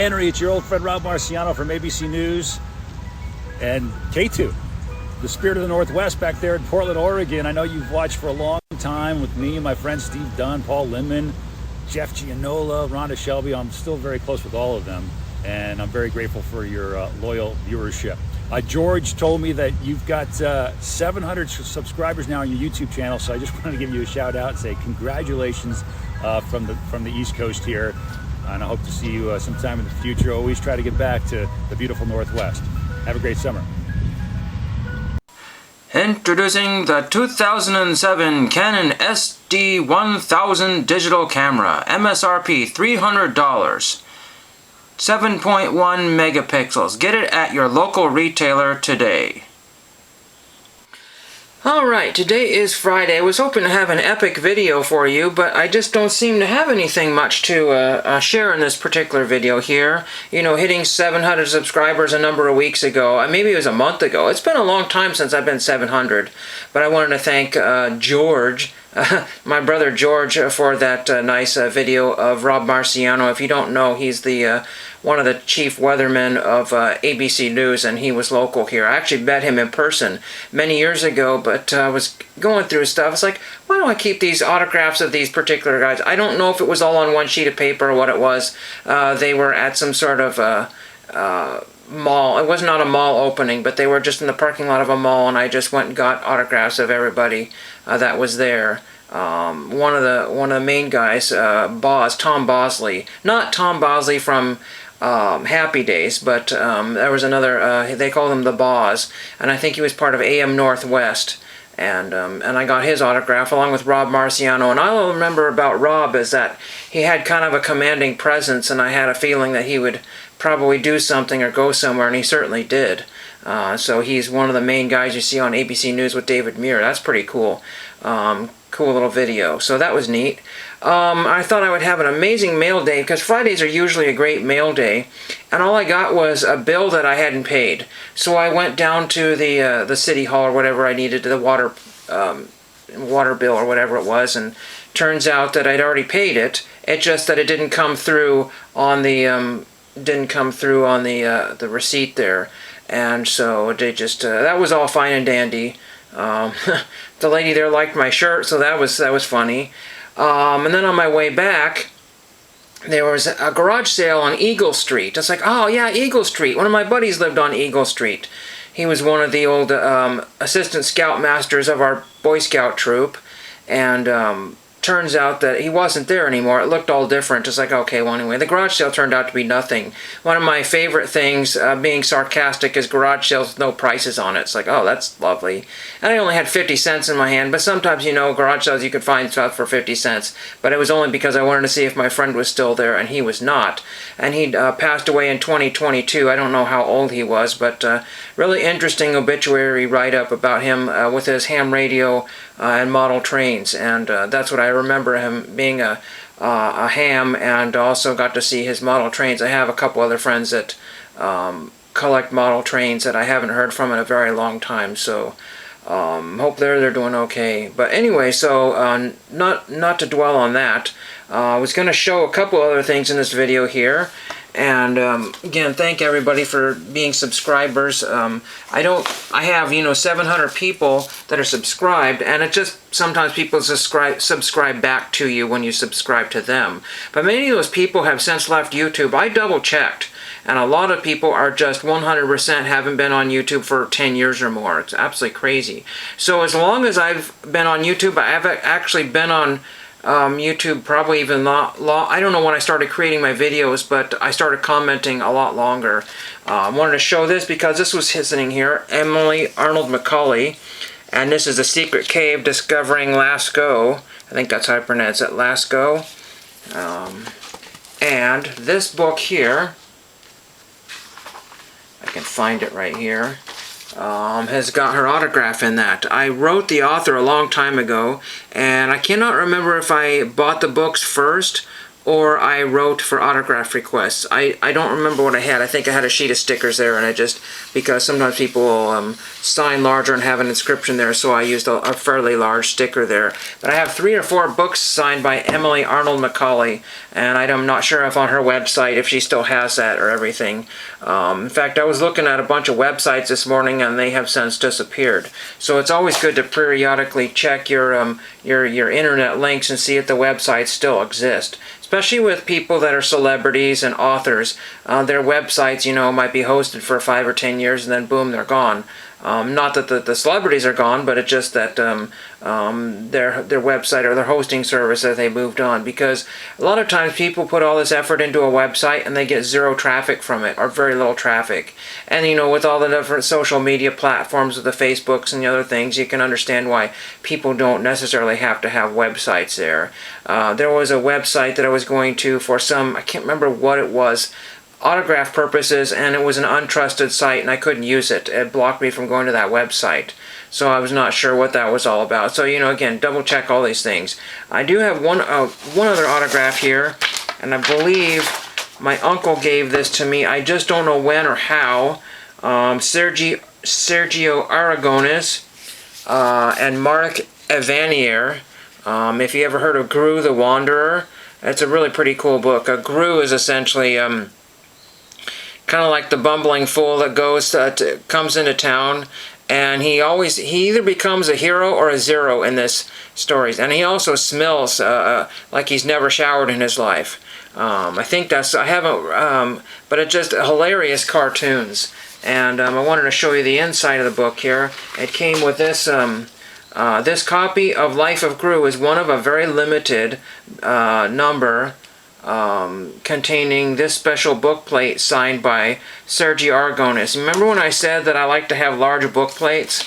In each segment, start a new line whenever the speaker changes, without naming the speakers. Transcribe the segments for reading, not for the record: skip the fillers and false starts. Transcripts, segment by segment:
Henry. It's your old friend Rob Marciano from ABC News and K2, the Spirit of the Northwest back there in Portland, Oregon. I know you've watched for a long time with me and my friend Steve Dunn, Paul Lindman, Jeff Gianola, Rhonda Shelby. I'm still very close with all of them, and I'm very grateful for your loyal viewership. George told me that you've got 700 subscribers now on your YouTube channel, so I just wanted to give you a shout out and say congratulations from the East Coast here, and I hope to see you sometime in the future. Always try to get back to the beautiful Northwest. Have a great summer.
Introducing the 2007 Canon SD1000 digital camera, MSRP $300. 7.1 megapixels. Get it at your local retailer today. Alright, today is Friday. I was hoping to have an epic video for you, but I just don't seem to have anything much to share in this particular video here. You know, hitting 700 subscribers a number of weeks ago, maybe it was a month ago. It's been a long time since I've been 700, but I wanted to thank George, my brother George, for that nice video of Rob Marciano. If you don't know, he's the one of the chief weathermen of ABC News, and he was local here. I actually met him in person many years ago, but I was going through his stuff. It's like, why don't I keep these autographs of these particular guys? I don't know if it was all on one sheet of paper or what it was. They were at some sort of mall. It was not a mall opening, but they were just in the parking lot of a mall, and I just went and got autographs of everybody that was there. One of the main guys, Tom Bosley, not Tom Bosley from Happy Days, but there was another. They called him the Boz, and I think he was part of AM Northwest. And I got his autograph along with Rob Marciano. And all I remember about Rob is that he had kind of a commanding presence, and I had a feeling that he would probably do something or go somewhere, and he certainly did. So he's one of the main guys you see on ABC News with David Muir. That's pretty cool. Cool little video. So that was neat. I thought I would have an amazing mail day, because Fridays are usually a great mail day, and all I got was a bill that I hadn't paid. So I went down to the city hall or whatever I needed, to the water bill or whatever it was, and turns out that I'd already paid it. It's just that it didn't come through on the the receipt there, and so they just that was all fine and dandy. The lady there liked my shirt, so that was funny. And then on my way back, there was a garage sale on Eagle Street. It's like, oh yeah, Eagle Street. One of my buddies lived on Eagle Street. He was one of the old assistant scoutmasters of our Boy Scout troop, and turns out that he wasn't there anymore. It looked all different. It's like, okay, well anyway, the garage sale turned out to be nothing. One of my favorite things, being sarcastic, is garage sales with no prices on it. It's like, oh, that's lovely. And I only had 50 cents in my hand, but sometimes, you know, garage sales you could find stuff for 50 cents. But it was only because I wanted to see if my friend was still there, and he was not. And he passed away in 2022. I don't know how old he was, but really interesting obituary write-up about him with his ham radio and model trains, and that's what I remember him being, a ham, and also got to see his model trains. I have a couple other friends that collect model trains that I haven't heard from in a very long time, so hope they're doing okay. But anyway, so not to dwell on that, I was going to show a couple other things in this video here. And again, thank everybody for being subscribers. I have, you know, 700 people that are subscribed, and it just sometimes people subscribe back to you when you subscribe to them. But many of those people have since left YouTube. I double checked, and a lot of people are just 100% haven't been on YouTube for 10 years or more. It's absolutely crazy. So as long as I've been on YouTube, I have actually been on YouTube probably even I don't know when I started creating my videos, but I started commenting a lot longer. I wanted to show this because this was sitting here, Emily Arnold McCulley, and this is The Secret Cave Discovering Lascaux. I think that's how I pronounce it, Lascaux. And this book here, I can find it right here, has got her autograph in that. I wrote the author a long time ago, and I cannot remember if I bought the books first or I wrote for autograph requests. I don't remember what I had. I think I had a sheet of stickers there, and because sometimes people will sign larger and have an inscription there, so I used a fairly large sticker there. But I have 3 or 4 books signed by Emily Arnold Macaulay, and I'm not sure if on her website, if she still has that or everything. In fact, I was looking at a bunch of websites this morning, and they have since disappeared. So it's always good to periodically check your internet links and see if the websites still exist. Especially with people that are celebrities and authors, their websites, might be hosted for 5 or 10 years, and then boom, they're gone. Not that the celebrities are gone, but it's just that their website or their hosting service that they moved on. Because a lot of times people put all this effort into a website and they get 0 traffic from it, or very little traffic. And with all the different social media platforms, with the Facebooks and the other things, you can understand why people don't necessarily have to have websites there. There was a website that I was going to for I can't remember what it was, autograph purposes, and it was an untrusted site, and I couldn't use it. It blocked me from going to that website. So I was not sure what that was all about. So, again, double check all these things. I do have one other autograph here, and I believe my uncle gave this to me. I just don't know when or how. Sergio Aragones and Mark Evanier. If you ever heard of Gru the Wanderer, it's a really pretty cool book. Gru is essentially kind of like the bumbling fool that comes into town, and he either becomes a hero or a zero in this stories, and he also smells like he's never showered in his life. I think I haven't, but it's just hilarious cartoons, and I wanted to show you the inside of the book here. It came with this. This copy of Life of Gru is one of a very limited number containing this special book plate signed by Sergio Aragones. Remember when I said that I like to have large book plates?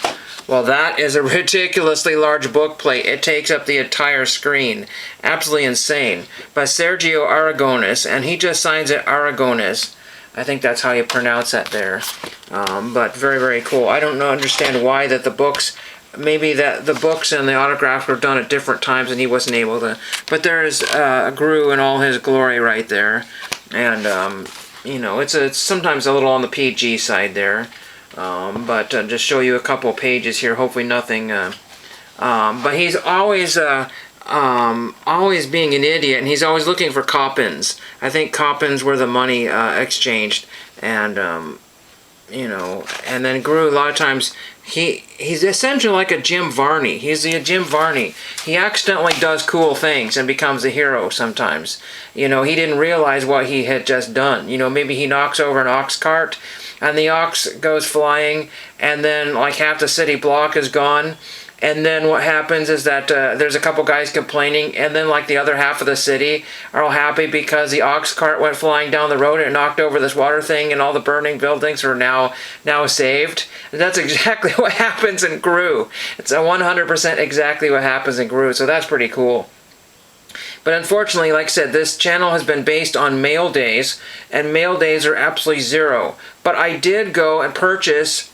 Well, that is a ridiculously large book plate. It takes up the entire screen. Absolutely insane. By Sergio Aragones, and he just signs it Aragones. I think that's how you pronounce that there. But very, very cool. I don't understand why that the books... Maybe that the books and the autographs were done at different times and he wasn't able to. But there's Gru in all his glory right there. And, it's sometimes a little on the PG side there. But just show you a couple pages here. Hopefully nothing. But he's always being an idiot, and he's always looking for coppins. I think coppins were the money exchanged. And, and then Gru, a lot of times... He's essentially like a Jim Varney. He's a Jim Varney. He accidentally does cool things and becomes a hero sometimes. He didn't realize what he had just done. Maybe he knocks over an ox cart and the ox goes flying, and then like half the city block is gone. And then what happens is that there's a couple guys complaining, and then like the other half of the city are all happy because the ox cart went flying down the road and it knocked over this water thing, and all the burning buildings are now saved. And that's exactly what happens in Gru. It's 100% exactly what happens in Gru, so that's pretty cool. But unfortunately, like I said, this channel has been based on mail days, and mail days are absolutely 0. But I did go and purchase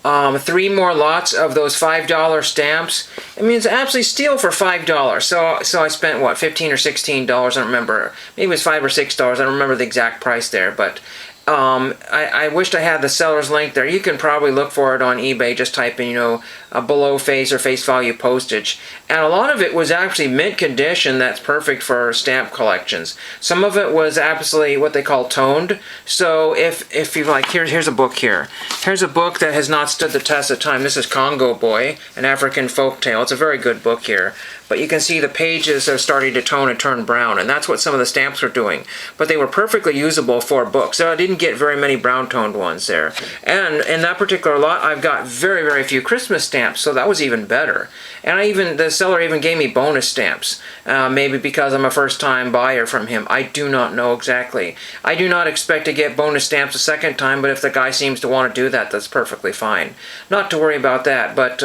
3 more lots of those $5 stamps. I mean, it's absolutely steal for $5. So I spent, what, $15 or $16? I don't remember. Maybe it was $5 or $6. I don't remember the exact price there. But I wished I had the seller's link there. You can probably look for it on eBay. Just type in, below face or face value postage. And a lot of it was actually mint condition. That's perfect for stamp collections. Some of it was absolutely what they call toned. So if you like, here's a book here. Here's a book that has not stood the test of time. This is Congo Boy, an African folktale. It's a very good book here. But you can see the pages are starting to tone and turn brown, and that's what some of the stamps were doing. But they were perfectly usable for books. So I didn't get very many brown-toned ones there. And in that particular lot, I've got very, very few Christmas stamps, so that was even better. And the seller even gave me bonus stamps, maybe because I'm a first-time buyer from him. I do not know exactly. I do not expect to get bonus stamps a second time, but if the guy seems to want to do that, that's perfectly fine. Not to worry about that, but...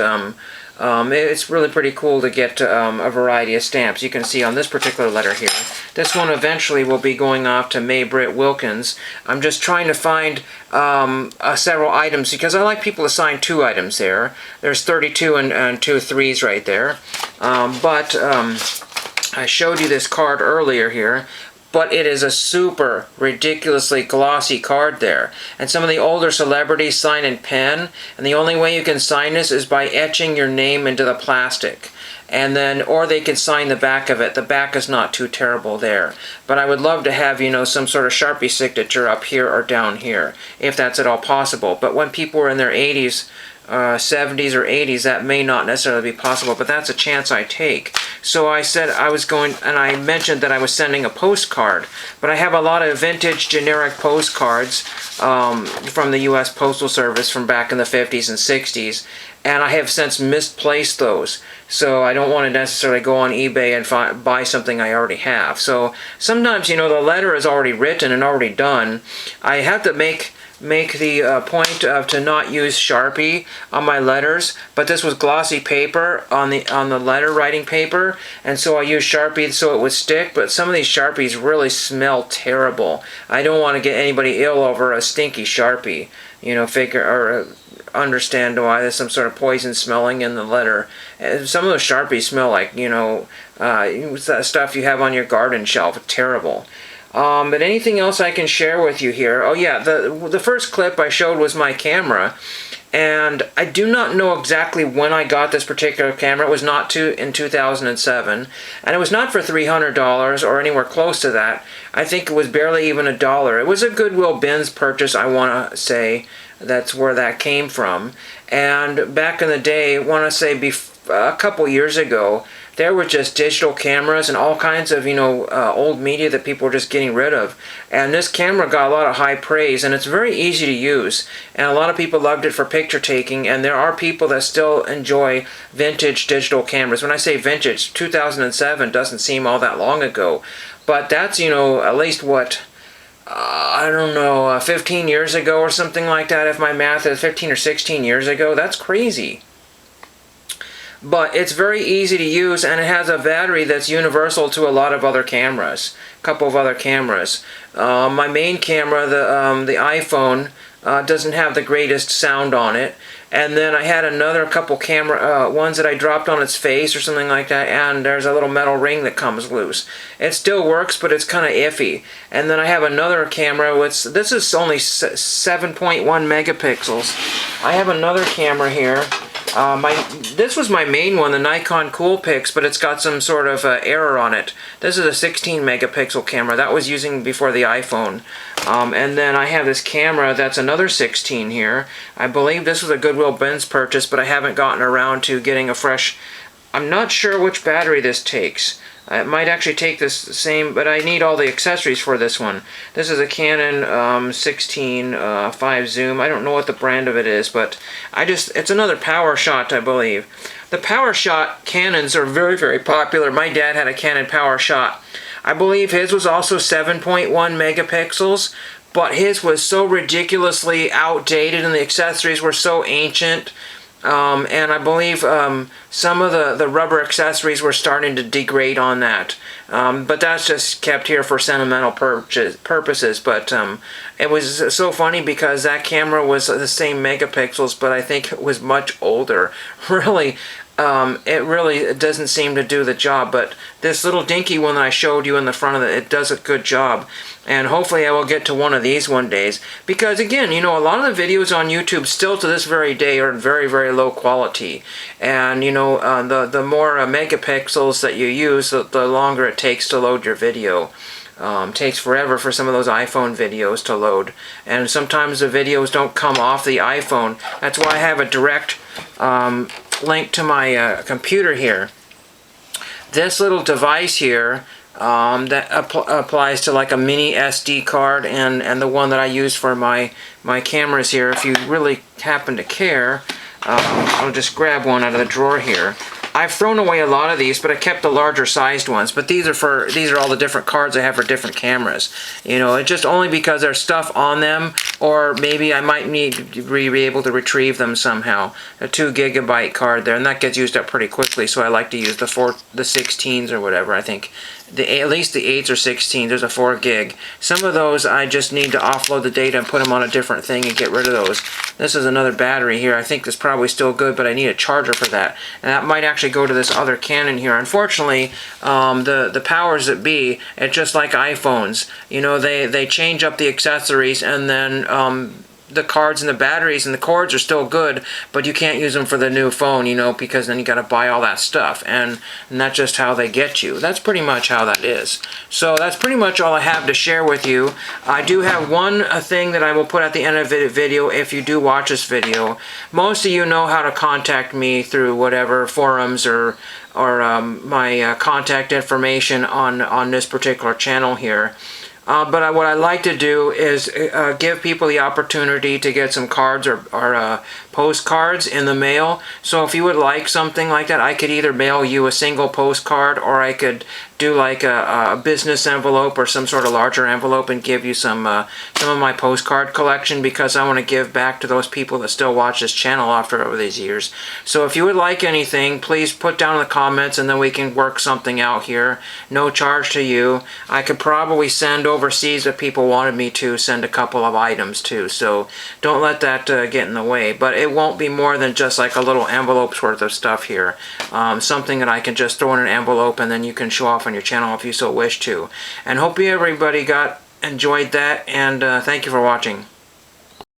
it's really pretty cool to get a variety of stamps. You can see on this particular letter here. This one eventually will be going off to May Britt Wilkins. I'm just trying to find several items because I like people to sign 2 items there. There's 32 and 2 3s right there. I showed you this card earlier here, but it is a super ridiculously glossy card there. And some of the older celebrities sign in pen, and the only way you can sign this is by etching your name into the plastic. And then, or they can sign the back of it. The back is not too terrible there. But I would love to have, you know, some sort of Sharpie signature up here or down here, if that's at all possible. But when people were in their 80s, 70s or 80s, that may not necessarily be possible, but that's a chance I take. So I said I was going, and I mentioned that I was sending a postcard, but I have a lot of vintage generic postcards from the U.S. Postal Service from back in the 50s and 60s, and I have since misplaced those. So I don't want to necessarily go on eBay and buy something I already have. So sometimes, you know, the letter is already written and already done. I have to make the point of to not use Sharpie on my letters, but this was glossy paper on the letter writing paper, and so I used Sharpie so it would stick. But some of these Sharpies really smell terrible. I don't want to get anybody ill over a stinky Sharpie, you know, understand why there's some sort of poison smelling in the letter. Some of those Sharpies smell like, you know, stuff you have on your garden shelf. Terrible. But anything else I can share with you here? Oh yeah, the first clip I showed was my camera, and I do not know exactly when I got this particular camera. It was not in 2007, and it was not for $300 or anywhere close to that. I think it was barely even $1. It was a Goodwill Bins purchase, I want to say. That's where that came from. And back in the day, I want to say a couple years ago, there were just digital cameras and all kinds of, you know, old media that people were just getting rid of. And this camera got a lot of high praise, and it's very easy to use. And a lot of people loved it for picture taking, and there are people that still enjoy vintage digital cameras. When I say vintage, 2007 doesn't seem all that long ago. But that's, you know, at least what, I don't know, 15 years ago or something like that, if my math is 15 or 16 years ago. That's crazy. But it's very easy to use, and it has a battery that's universal to a lot of other cameras, a couple of other cameras. My main camera, the iPhone, doesn't have the greatest sound on it. And then I had another couple camera ones that I dropped on its face or something like that, and there's a little metal ring that comes loose. It still works, but it's kind of iffy. And then I have another camera, this is only 7.1 megapixels. I have another camera here. This was my main one, the Nikon Coolpix, but it's got some sort of error on it. This is a 16 megapixel camera. That was using before the iPhone. And then I have this camera that's another 16 here. I believe this was a Goodwill Bins purchase, but I haven't gotten around to getting a fresh... I'm not sure which battery this takes. It might actually take this same, but I need all the accessories for this one. This is a Canon 16 5 zoom. I don't know what the brand of it is, but it's another PowerShot, I believe. The PowerShot Canons are very, very popular. My dad had a Canon PowerShot. I believe his was also 7.1 megapixels, but his was so ridiculously outdated and the accessories were so ancient. And I believe some of the rubber accessories were starting to degrade on that. But that's just kept here for sentimental purposes. But it was so funny because that camera was the same megapixels, but I think it was much older. Really, it really doesn't seem to do the job. But this little dinky one that I showed you in the front of it does a good job. And hopefully I will get to one of these one day. Because again, you know, a lot of the videos on YouTube still to this very day are very, very low quality. And you know, the more megapixels that you use, the longer it takes to load your video. Takes forever for some of those iPhone videos to load. And sometimes the videos don't come off the iPhone. That's why I have a direct link to my computer here. This little device here that applies to like a mini SD card, and the one that I use for my cameras here. If you really happen to care, I'll just grab one out of the drawer here. I've thrown away a lot of these, but I kept the larger sized ones. But these are all the different cards I have for different cameras. You know, it's just only because there's stuff on them, or maybe I might need to be able to retrieve them somehow. A 2 gigabyte card there, and that gets used up pretty quickly. So I like to use the 16s or whatever. I think at least the 8s or 16s. There's a 4 gig. Some of those I just need to offload the data and put them on a different thing and get rid of those. This is another battery here. I think it's probably still good, but I need a charger for that. And that might actually go to this other Canon here. Unfortunately, the powers that be, it's just like iPhones. You know, they change up the accessories, and then the cards and the batteries and the cords are still good, but you can't use them for the new phone, you know, because then you got to buy all that stuff, and that's just how they get you. That's pretty much how that is. So that's pretty much all I have to share with you. I do have one thing that I will put at the end of the video if you do watch this video. Most of you know how to contact me through whatever forums or my contact information on this particular channel here. But what I like to do is give people the opportunity to get some cards or postcards in the mail. So if you would like something like that, I could either mail you a single postcard, or I could do like a business envelope or some sort of larger envelope and give you some of my postcard collection, because I want to give back to those people that still watch this channel after over these years. So if you would like anything, please put down in the comments, and then we can work something out here. No charge to you. I could probably send overseas if people wanted me to send a couple of items too. So don't let that get in the way. But it won't be more than just like a little envelope's worth of stuff here. Something that I can just throw in an envelope, and then you can show off on your channel if you so wish to. And hope you everybody enjoyed that, and thank you for watching.